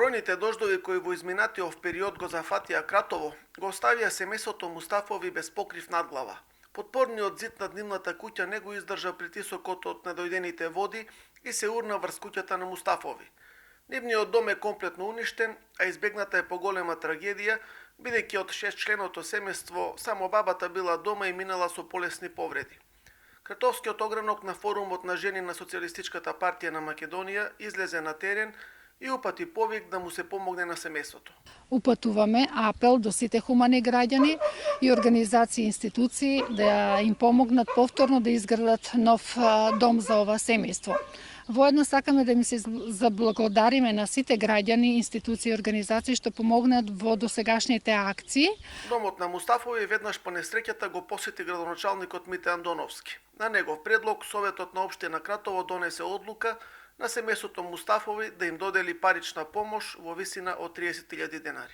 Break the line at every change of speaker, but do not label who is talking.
Поројните дождови кои во изминатиот период го зафатија Кратово, го оставија семејството Мустафови без покрив над глава. Подпорниот зид над нивната куќа не го издржа притисокот од недојдените води и се урна врз куќата на Мустафови. Нивниот дом е комплетно уништен, а избегната е поголема трагедија, бидејќи од 6-членото семејство само бабата била дома и минала со полесни повреди. Кратовскиот огранок на форумот на жени на Социјалистичката партија на Македонија излезе на терен и упати повик да му се помогне на семејството.
Упатуваме апел до сите хумани граѓани и организации и институции да им помогнат повторно да изградат нов дом за ова семејство. Воедно сакаме да ми се заблагодариме на сите граѓани, институции и организации што помогнат во досегашните акции.
Домот на Мустафови веднаш по несреќата го посети градоначалникот Мите Андоновски. На негов предлог Советот на општина Кратово донесе одлука на семејството Мустафови да им додели парична помош во висина од 30.000 денари.